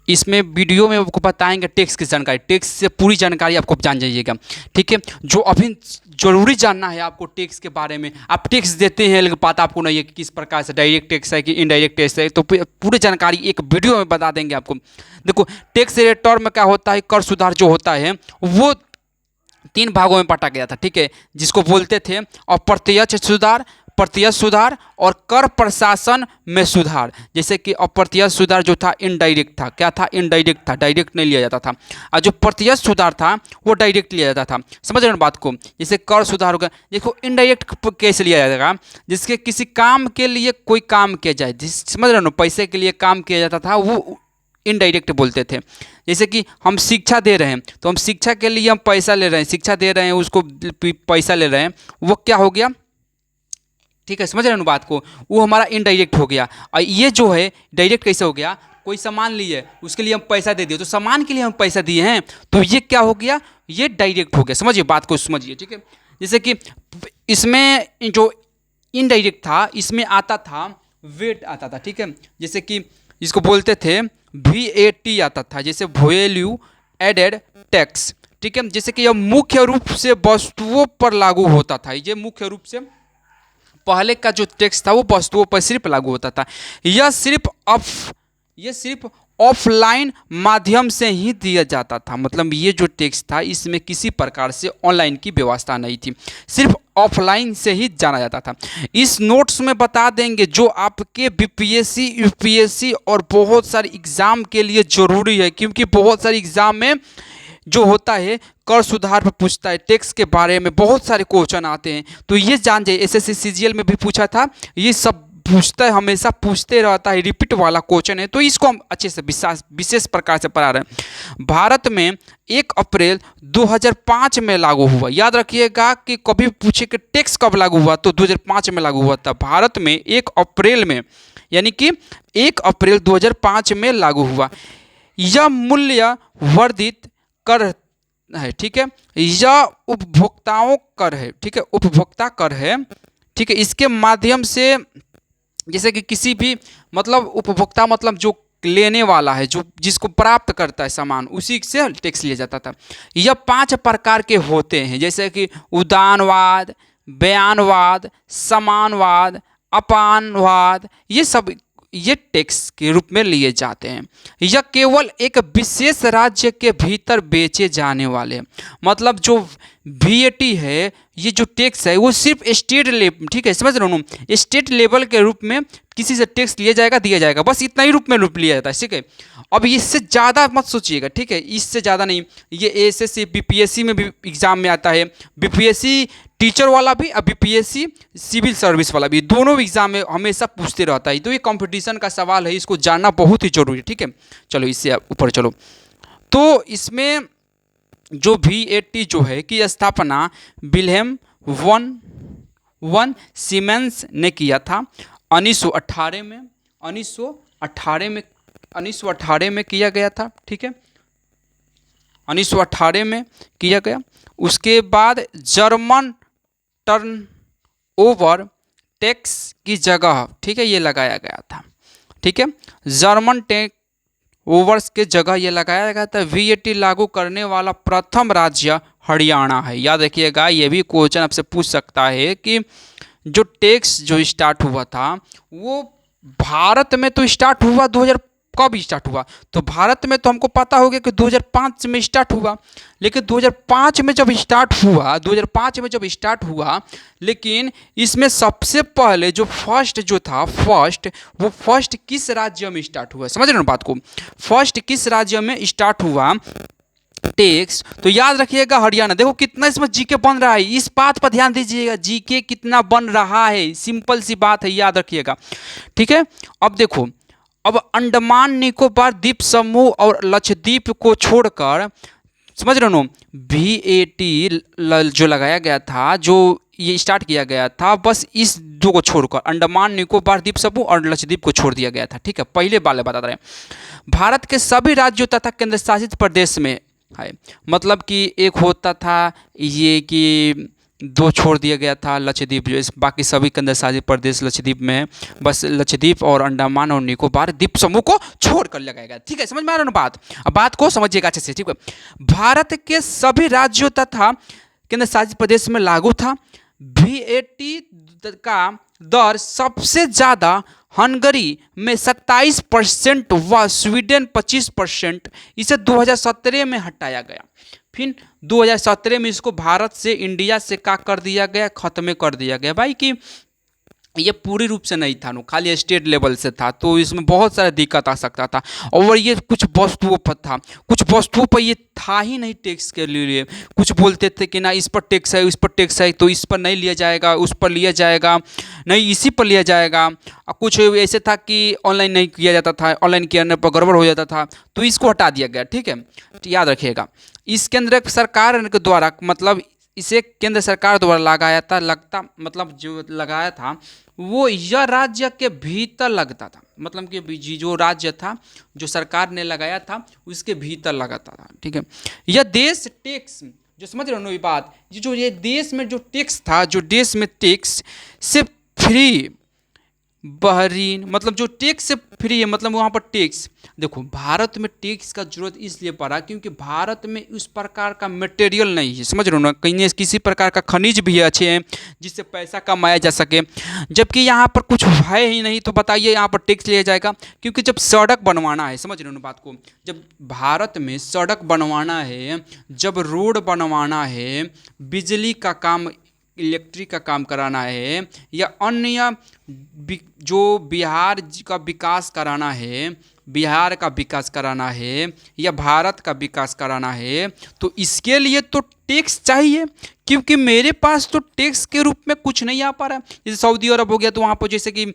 इसमें वीडियो में आपको बताएंगे टैक्स की जानकारी, टैक्स से पूरी जानकारी आपको जान जाइएगा। ठीक है, जो अभी जरूरी जानना है आपको टैक्स के बारे में, आप टैक्स देते हैं लेकिन पता आपको नहीं है कि किस प्रकार से डायरेक्ट टैक्स है कि इनडायरेक्ट टैक्स है, तो पूरी जानकारी एक वीडियो में बता देंगे आपको। देखो, टैक्स रिटर्न में क्या होता है, कर सुधार जो होता है वो 3 भागों में बांटा गया था। ठीक है, जिसको बोलते थे अप्रत्यक्ष सुधार, प्रत्यक्ष सुधार और कर प्रशासन में सुधार। जैसे कि अप्रत्यक्ष सुधार जो था इनडायरेक्ट था, क्या था, इनडायरेक्ट था, डायरेक्ट नहीं लिया जाता था। और जो प्रत्यक्ष सुधार था वो डायरेक्ट लिया जाता था। समझ रहे हो बात को? जैसे कर सुधार हो गया, देखो इनडायरेक्ट कैसे लिया जाएगा, जिसके किसी काम के लिए कोई काम किया जाए, समझ रहे हो, पैसे के लिए काम किया जाता था, वो इनडायरेक्ट बोलते थे। जैसे कि हम शिक्षा दे रहे हैं, तो हम शिक्षा के लिए हम पैसा ले रहे हैं, शिक्षा दे रहे हैं, उसको पैसा ले रहे हैं, वो क्या हो गया? ठीक है, समझ रहे हैं बात को, वो हमारा इनडायरेक्ट हो गया। और ये जो है डायरेक्ट कैसे हो गया, कोई सामान लिए उसके लिए हम पैसा दे दिए, तो सामान के लिए हम पैसा दिए हैं, तो ये क्या हो गया, ये डायरेक्ट हो गया। समझिए बात को, समझिए। ठीक है, जैसे कि इसमें जो इनडायरेक्ट था, इसमें आता था वेट आता था। ठीक है, जैसे कि इसको बोलते थे VAT आता था, जैसे वैल्यू एडेड टैक्स। ठीक है, जैसे कि यह मुख्य रूप से वस्तुओं पर लागू होता था। ये मुख्य रूप से पहले का जो टैक्स था वो वस्तुओं पर सिर्फ लागू होता था। यह सिर्फ ऑफलाइन माध्यम से ही दिया जाता था। मतलब ये जो टैक्स था इसमें किसी प्रकार से ऑनलाइन की व्यवस्था नहीं थी, सिर्फ ऑफलाइन से ही जाना जाता था। इस नोट्स में बता देंगे जो आपके BPSC, UPSC और बहुत सारे एग्ज़ाम के लिए ज़रूरी है, क्योंकि बहुत सारे एग्ज़ाम में जो होता है कर सुधार पर पूछता है, टैक्स के बारे में बहुत सारे क्वेश्चन आते हैं, तो ये जान जाइए। SSC CGL में भी पूछा था, ये सब पूछता है, हमेशा पूछते रहता है, रिपीट वाला क्वेश्चन है, तो इसको हम अच्छे से विशेष प्रकार से पढ़ा रहे हैं। भारत में 1 अप्रैल 2005 में लागू हुआ। याद रखिएगा कि कभी पूछे कि टैक्स कब लागू हुआ, तो 2005 में लागू हुआ था। भारत में 1 अप्रैल में, यानी कि 1 अप्रैल 2005 में लागू हुआ। यह मूल्य वर्धित कर है। ठीक है, यह उपभोक्ताओं कर है। ठीक है, उपभोक्ता कर है। ठीक है, इसके माध्यम से जैसे कि किसी भी, मतलब उपभोक्ता मतलब जो लेने वाला है, जो जिसको प्राप्त करता है सामान, उसी से टैक्स लिया जाता था। यह 5 प्रकार के होते हैं, जैसे कि उदानवाद, बयानवाद, समानवाद, अपानवाद, ये सब ये टैक्स के रूप में लिए जाते हैं। यह केवल एक विशेष राज्य के भीतर बेचे जाने वाले, मतलब जो VAT है, ये जो टैक्स है वो सिर्फ स्टेट लेवल, ठीक है, समझ रहे हो, स्टेट लेवल के रूप में किसी से टैक्स लिया जाएगा, दिया जाएगा, बस इतना ही रूप में लिया जाता है। ठीक है, अब इससे ज़्यादा मत सोचिएगा। ठीक है, इससे ज़्यादा नहीं। ये SSC BPSC में भी एग्जाम में आता है, BPSC टीचर वाला भी और BPSC सिविल सर्विस वाला भी, दोनों एग्जाम में हमेशा पूछते रहता है। तो ये कंपटीशन का सवाल है, इसको जानना बहुत ही जरूरी है। ठीक है, चलो इससे ऊपर चलो। तो इसमें जो VAT जो है की स्थापना विल्हेम वन सीमेंस ने किया था 1918 में। 1918 में किया गया था। ठीक है, 1918 में किया गया। उसके बाद जर्मन टर्न ओवर टैक्स की जगह, ठीक है, ये लगाया गया था। ठीक है, जर्मन टैक्स ओवर्स के जगह ये लगाया गया था। VAT लागू करने वाला प्रथम राज्य हरियाणा है। याद रखिएगा, ये भी क्वेश्चन आपसे पूछ सकता है कि जो टैक्स जो स्टार्ट हुआ था वो भारत में तो स्टार्ट हुआ 2000, कब स्टार्ट हुआ, तो भारत में तो हमको पता हो गया कि 2005 में स्टार्ट हुआ। लेकिन 2005 में जब स्टार्ट हुआ, लेकिन इसमें सबसे पहले जो फर्स्ट वो फर्स्ट किस राज्य में स्टार्ट हुआ, समझ रहे हो बात को, फर्स्ट किस राज्य में स्टार्ट हुआ टैक्स, तो याद रखिएगा हरियाणा। देखो कितना इसमें GK बन रहा है, इस बात पर ध्यान दीजिएगा, GK कितना बन रहा है, सिंपल सी बात है, याद रखिएगा। ठीक है, अब देखो, अब अंडमान निकोबार द्वीप समूह और लक्षद्वीप को छोड़कर, समझ रहे हो, VAT जो लगाया गया था, जो ये स्टार्ट किया गया था, बस इस 2 को छोड़कर, अंडमान निकोबार द्वीप समूह और लक्षद्वीप को छोड़ दिया गया था। ठीक है, पहले वाले बता रहे हैं। भारत के सभी राज्यों तथा केंद्र शासित प्रदेश में है, मतलब कि एक होता था ये कि दो छोड़ दिया गया था, लक्षद्वीप जो बाकी सभी केंद्र शासित प्रदेश लक्षद्वीप में है, बस लक्षद्वीप और अंडमान और निकोबार द्वीप समूह को छोड़ कर लगाया गया। ठीक है, समझ में आ रहा है ना बात? अब बात को समझिएगा अच्छे से। ठीक है, भारत के सभी राज्यों तथा केंद्र शासित प्रदेश में लागू था। VAT का दर सबसे ज़्यादा हंगरी में 27% व स्वीडन 25%, इसे 2017 में हटाया गया। फिर 2017 में इसको भारत से, इंडिया से क्या कर दिया गया, खत्म कर दिया गया भाई, कि ये पूरी रूप से नहीं था, नो खाली स्टेट लेवल से था, तो इसमें बहुत सारा दिक्कत आ सकता था। और ये कुछ वस्तुओं पर था, कुछ वस्तुओं पर ये था ही नहीं टैक्स के लिए। कुछ बोलते थे कि ना इस पर टैक्स है, उस पर टैक्स है, तो इस पर नहीं लिया जाएगा, उस पर लिया जाएगा, नहीं इसी पर लिया जाएगा। कुछ ऐसे था कि ऑनलाइन नहीं किया जाता था, ऑनलाइन किया पर गड़बड़ हो जाता था, तो इसको हटा दिया गया। ठीक है, तो याद रखिएगा, इस केंद्र सरकार के द्वारा, मतलब इसे केंद्र सरकार द्वारा लगाया था, मतलब जो लगाया था वो यह राज्य के भीतर लगता था, मतलब कि जो राज्य था जो सरकार ने लगाया था उसके भीतर लगाता था। ठीक है, यह देश टैक्स, जो समझ रहे हो ये बात, ये देश में जो टैक्स था, जो देश में टैक्स से फ्री, बहरीन मतलब जो टैक्स से फ्री है, मतलब वहाँ पर टैक्स, देखो भारत में टैक्स का जरूरत इसलिए पड़ा क्योंकि भारत में उस प्रकार का मटेरियल नहीं है, समझ रहे हो ना, कहीं किसी प्रकार का खनिज भी है अच्छे हैं जिससे पैसा कमाया जा सके, जबकि यहाँ पर कुछ है ही नहीं, तो बताइए यहाँ पर टैक्स लिया जाएगा। क्योंकि जब सड़क बनवाना है, समझ रहे हो ना बात को, जब भारत में सड़क बनवाना है, जब रोड बनवाना है, बिजली का काम, इलेक्ट्रिक का काम कराना है, या अन्य जो बिहार का विकास कराना है, बिहार का विकास कराना है, या भारत का विकास कराना है, तो इसके लिए तो टैक्स चाहिए। क्योंकि मेरे पास तो टैक्स के रूप में कुछ नहीं आ पा रहा है। जैसे सऊदी अरब हो गया, तो वहाँ पर जैसे कि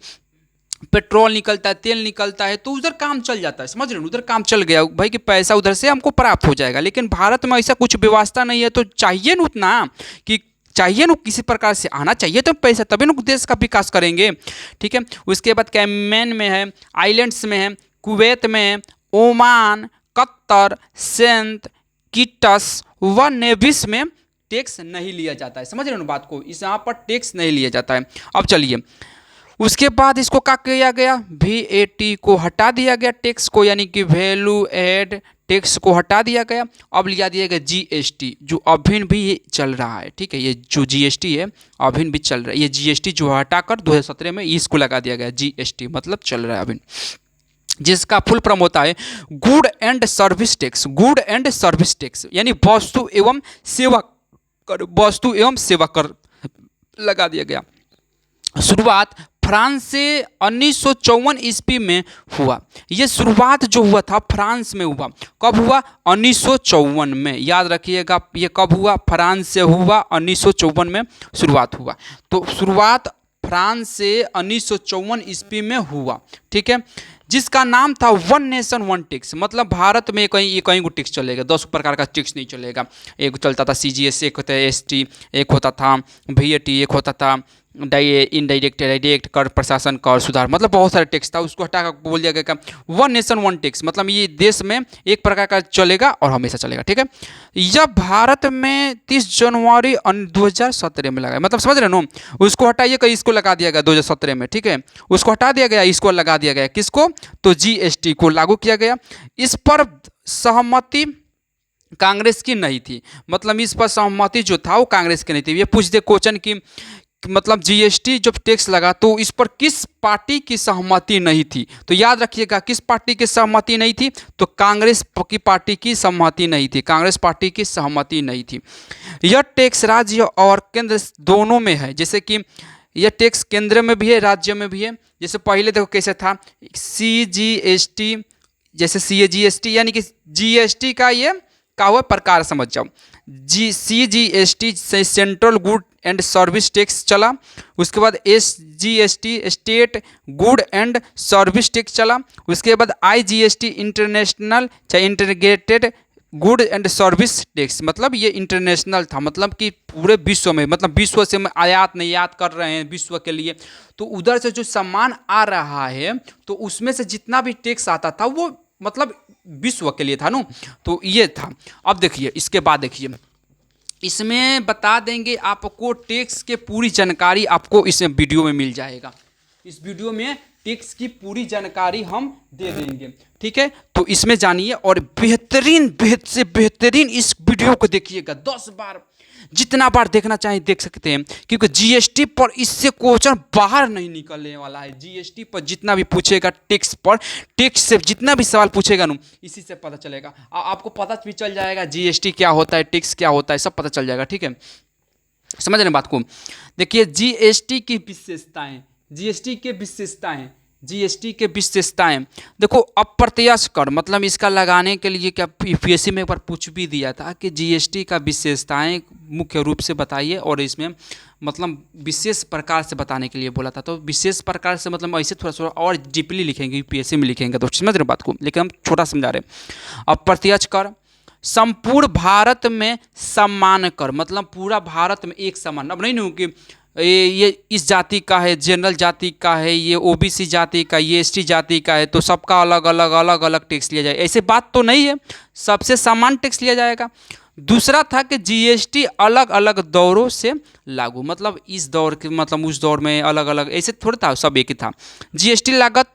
पेट्रोल निकलता है, तेल निकलता है, तो उधर काम चल जाता है, समझ रहे हो, उधर काम चल गया भाई कि पैसा उधर से हमको प्राप्त हो जाएगा। लेकिन भारत में ऐसा कुछ व्यवस्था नहीं है, तो चाहिए न उतना कि चाहिए ना किसी प्रकार से आना चाहिए तो पैसा, तभी ना देश का विकास करेंगे। ठीक है, उसके बाद कैमैन में है, आइलैंड्स में है, कुवैत में है, ओमान, कतर, सेंट किट्स व नेविस में टैक्स नहीं लिया जाता है। समझ रहे हो ना बात को, इस यहाँ पर टैक्स नहीं लिया जाता है। अब चलिए उसके बाद इसको क्या किया गया, VAT को हटा दिया गया, टैक्स को, यानी कि वैल्यू एड टैक्स को हटा दिया गया। अब लिया दिया गया GST, जो अभी भी चल रहा है। ठीक है, ये जो GST है अभी भी चल रहा है। ये GST जो हटाकर 2017 में इसको लगा दिया गया, GST मतलब चल रहा है अभी, जिसका फुल फॉर्म होता है good and service tax. Good and service tax यानी वस्तु एवं सेवा कर, वस्तु एवं सेवा कर लगा दिया गया। शुरुआत फ्रांस से 1954 ईस्वी में हुआ। ये शुरुआत जो हुआ था फ्रांस में हुआ, कब हुआ, 1954 में। याद रखिएगा ये कब हुआ, फ्रांस से हुआ, 1954 में शुरुआत हुआ। तो शुरुआत फ्रांस से 1954 ईस्वी में हुआ। ठीक है, जिसका नाम था वन नेशन वन टैक्स, मतलब भारत में कहीं को टैक्स चलेगा, 10 प्रकार का टैक्स नहीं चलेगा। एक चलता था CGS, एक होता है ST, एक होता था VAT, एक होता था इनडायरेक्ट, डायरेक्ट कर, प्रशासन कर, सुधार, मतलब बहुत सारे टैक्स था। उसको हटा कर बोल दिया गया वन नेशन वन टैक्स, मतलब ये देश में एक प्रकार का चलेगा और हमेशा चलेगा। ठीक है, यह भारत में 30 जनवरी 2017 में लगा, मतलब समझ रहे हो, उसको हटाइए कि इसको लगा दिया गया 2017 में। ठीक है, उसको हटा दिया गया, इसको लगा दिया गया, किसको, तो GST को लागू किया गया। इस पर सहमति कांग्रेस की नहीं थी, मतलब इस पर सहमति जो था वो कांग्रेस की नहीं थी। ये पूछ दे क्वेश्चन की मतलब GST जब टैक्स लगा तो इस पर किस पार्टी की सहमति नहीं थी, तो याद रखिएगा किस पार्टी की सहमति नहीं थी, तो कांग्रेस की पार्टी की सहमति नहीं थी, कांग्रेस पार्टी की सहमति नहीं थी। यह टैक्स राज्य और केंद्र दोनों में है, जैसे कि यह टैक्स केंद्र में भी है, राज्य में भी है। जैसे पहले देखो कैसे था, CGST, जैसे CGST यानी कि GST का ये का हुआ प्रकार समझ जाओ। CGST से central good and service tax चला, उसके बाद SGST state good and service tax चला, उसके बाद IGST इंटरनेशनल चाहे integrated good and service tax, मतलब ये इंटरनेशनल था, मतलब कि पूरे विश्व में, मतलब विश्व से हम आयात निर्यात कर रहे हैं विश्व के लिए, तो उधर से जो सामान आ रहा है तो उसमें से जितना भी टैक्स आता था वो मतलब विश्व के लिए था ना, तो ये था। अब देखिए इसके बाद देखिए इसमें बता देंगे आपको टैक्स के पूरी जानकारी आपको इस वीडियो में मिल जाएगा। इस वीडियो में टैक्स की पूरी जानकारी हम दे देंगे, ठीक है। तो इसमें जानिए और से बेहतरीन इस वीडियो को देखिएगा 10 बार, जितना बार देखना चाहे देख सकते हैं, क्योंकि जीएसटी पर इससे क्वेश्चन बाहर नहीं निकलने वाला है। जीएसटी पर जितना भी पूछेगा टैक्स पर, टैक्स से जितना भी सवाल पूछेगा ना, इसी से पता चलेगा। आपको पता भी चल जाएगा जीएसटी क्या होता है, टैक्स क्या होता है, सब पता चल जाएगा, ठीक है। समझ रहे हैं बात को। देखिए जीएसटी की विशेषताएं, जीएसटी के विशेषताएं, जीएसटी के विशेषताएं देखो। अप्रत्यक्ष कर मतलब इसका लगाने के लिए क्या यूपीएससी में एक बार पूछ भी दिया था कि जीएसटी का विशेषताएं मुख्य रूप से बताइए, और इसमें मतलब विशेष प्रकार से बताने के लिए बोला था। तो विशेष प्रकार से मतलब ऐसे थोड़ा थोड़ा और डीपली लिखेंगे, यूपीएससी में लिखेंगे, तो समझ रहे बात को, लेकिन हम छोटा समझा रहे हैं। अप्रत्यक्ष कर संपूर्ण भारत में समान कर, मतलब पूरा भारत में एक समान। अब नहीं कि ये इस जाति का है, जनरल जाति का है, ये ओबीसी जाति का, ये एसटी जाति का है, तो सबका अलग अलग टैक्स लिया जाए, ऐसे बात तो नहीं है। सबसे समान टैक्स लिया जाएगा। दूसरा था कि जीएसटी अलग अलग दौरों से लागू, मतलब इस दौर के मतलब उस दौर में अलग अलग, ऐसे थोड़ा था, सब एक ही था। जीएसटी लागत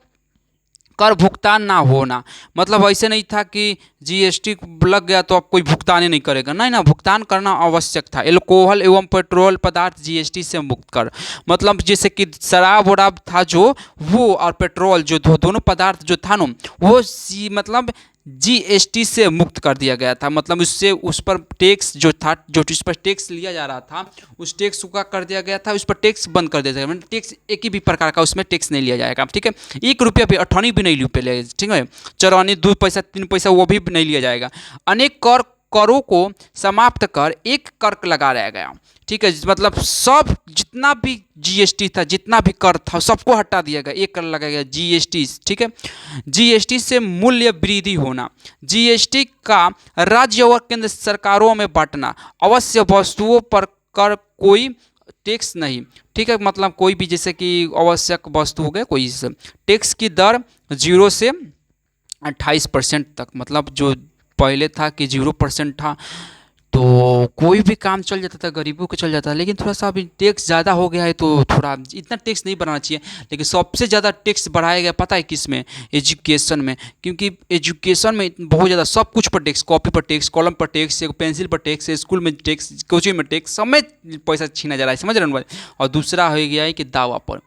कर भुगतान ना होना, मतलब ऐसे नहीं था कि जीएसटी लग गया तो अब कोई भुगतान ही नहीं करेगा, नहीं ना, भुगतान करना आवश्यक था। एल्कोहल एवं पेट्रोल पदार्थ जीएसटी से मुक्त कर, मतलब जैसे कि शराब वराब था जो, वो और पेट्रोल जो दोनों पदार्थ जो था ना, वो मतलब जीएसटी से मुक्त कर दिया गया था। मतलब उससे उस पर टैक्स जो था, जो इस पर टैक्स लिया जा रहा था, उस टैक्स को कर दिया गया था, उस पर टैक्स बंद कर दिया जाएगा। मतलब टैक्स एक ही भी प्रकार का उसमें टैक्स नहीं लिया जाएगा, ठीक है। 1 रुपया भी, 18 भी नहीं लिया, ठीक है। 54, 2 पैसा, 3 पैसा वो भी नहीं लिया जाएगा। अनेक करों को समाप्त कर एक कर लगाया गया, ठीक है। मतलब सब जितना भी जीएसटी था, जितना भी कर था, सबको हटा दिया गया, एक कर लगाया गया जीएसटी, ठीक है। जीएसटी से मूल्य वृद्धि होना, जीएसटी का राज्य और केंद्र सरकारों में बांटना, अवश्य वस्तुओं पर कर कोई टैक्स नहीं, ठीक है। मतलब कोई भी जैसे कि आवश्यक वस्तु हो गए कोई टैक्स की दर 0 से 28% तक, मतलब जो पहले था कि 0% था, तो कोई भी काम चल जाता था, गरीबों को चल जाता था। लेकिन थोड़ा सा अभी टैक्स ज़्यादा हो गया है, तो थोड़ा इतना टैक्स नहीं बढ़ाना चाहिए। लेकिन सबसे ज़्यादा टैक्स बढ़ाया गया पता है किस में? एजुकेशन में, क्योंकि एजुकेशन में बहुत ज़्यादा सब कुछ पर टैक्स, कॉपी पर टैक्स, कॉलम पर टैक्स, पेंसिल पर टैक्स, स्कूल में टैक्स, कोचिंग में टैक्स, सब में पैसा छीना जा रहा है, समझ रहे हैं भाई। और दूसरा हो गया है कि दावा पर,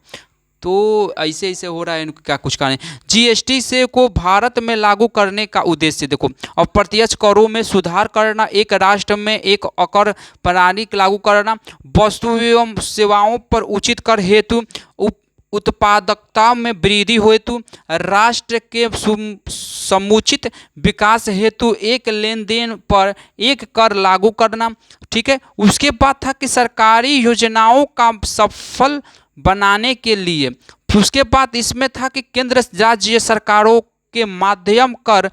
तो ऐसे ऐसे हो रहा है, इनको क्या कुछ कहने। जीएसटी से को भारत में लागू करने का उद्देश्य देखो, अप्रत्यक्ष करों में सुधार करना, एक राष्ट्र में एक कर प्रणाली लागू करना, वस्तु एवं सेवाओं पर उचित कर हेतु उत्पादकता में वृद्धि हेतु, राष्ट्र के समुचित विकास हेतु एक लेन देन पर एक कर लागू करना, ठीक है। उसके बाद था कि सरकारी योजनाओं का सफल बनाने के लिए, फिर उसके बाद इसमें था कि केंद्र राज्य सरकारों के माध्यम कर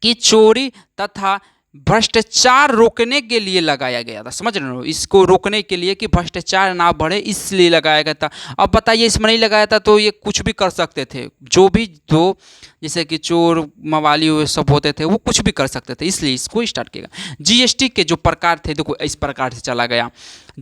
की चोरी तथा भ्रष्टाचार रोकने के लिए लगाया गया था, समझ रहे हो, इसको रोकने के लिए कि भ्रष्टाचार ना बढ़े, इसलिए लगाया गया था। अब बताइए इसमें नहीं लगाया था तो ये कुछ भी कर सकते थे, जो भी दो जैसे कि चोर मवाली वो सब होते थे, वो कुछ भी कर सकते थे, इसलिए इसको स्टार्ट किया गया। जीएसटी के जो प्रकार थे देखो, इस प्रकार से चला गया,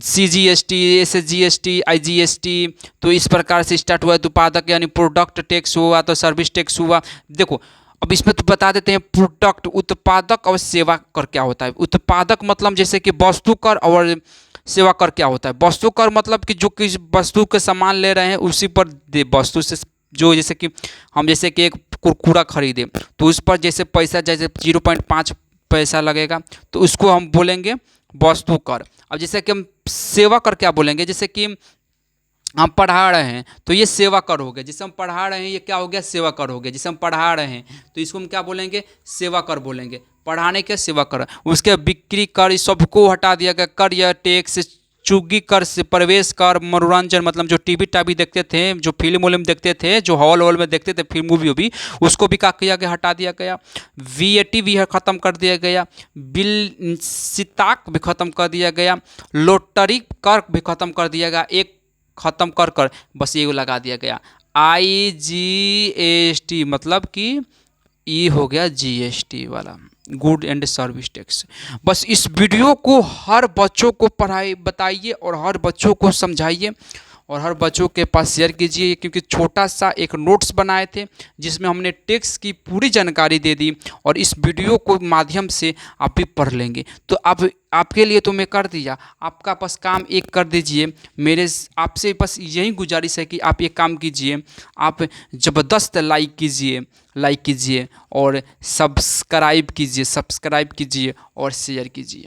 सीजीएसटी, एसजीएसटी, आईजीएसटी, तो इस प्रकार से स्टार्ट हुआ। उत्पादक यानी प्रोडक्ट टैक्स हुआ, तो सर्विस टैक्स हुआ। देखो अब इसमें तो बता देते हैं प्रोडक्ट, उत्पादक और सेवा कर क्या होता है। उत्पादक मतलब जैसे कि वस्तु कर, और सेवा कर क्या होता है। वस्तु कर मतलब कि जो किस वस्तु के सामान ले रहे हैं उसी पर वस्तु से, जो जैसे कि हम जैसे कि एक कुरकुरा खरीदे तो उस पर जैसे पैसा जैसे 0.5 पैसा लगेगा, तो उसको हम बोलेंगे वस्तु कर। अब जैसे कि हम सेवा कर क्या बोलेंगे, जैसे कि हम पढ़ा रहे हैं तो ये सेवा कर हो गया, जिसे हम पढ़ा रहे हैं ये क्या हो गया, सेवा कर हो गया। जिसे हम पढ़ा रहे हैं तो इसको हम क्या बोलेंगे, सेवा कर बोलेंगे, पढ़ाने के सेवा कर। उसके बिक्री कर, इस सबको हटा दिया गया। कर या टैक्स, चुगी कर से प्रवेश कर, मनोरंजन मतलब जो टीवी टावी देखते थे, जो फिल्म वोल्म देखते थे, जो हॉल में देखते थे फिल्म मूवी भी, उसको भी क्या किया गया, हटा दिया गया। वीएटी भी ख़त्म कर दिया गया। बिल सिताक भी ख़त्म कर दिया गया। लॉटरी कर भी ख़त्म कर दिया गया। एक ख़त्म कर बस ये लगा दिया गया। आईजीएसटी मतलब कि ये हो गया जीएसटी वाला, गुड एंड सर्विस टैक्स। बस इस वीडियो को हर बच्चों को पढ़ाई बताइए और हर बच्चों को समझाइए और हर बच्चों के पास शेयर कीजिए, क्योंकि छोटा सा एक नोट्स बनाए थे जिसमें हमने टैक्स की पूरी जानकारी दे दी और इस वीडियो को माध्यम से आप भी पढ़ लेंगे। तो अब आपके लिए तो मैं कर दिया, आपका बस काम एक कर दीजिए। मेरे आपसे बस यही गुजारिश है कि आप एक काम कीजिए, आप ज़बरदस्त लाइक कीजिए और सब्सक्राइब कीजिए और शेयर कीजिए।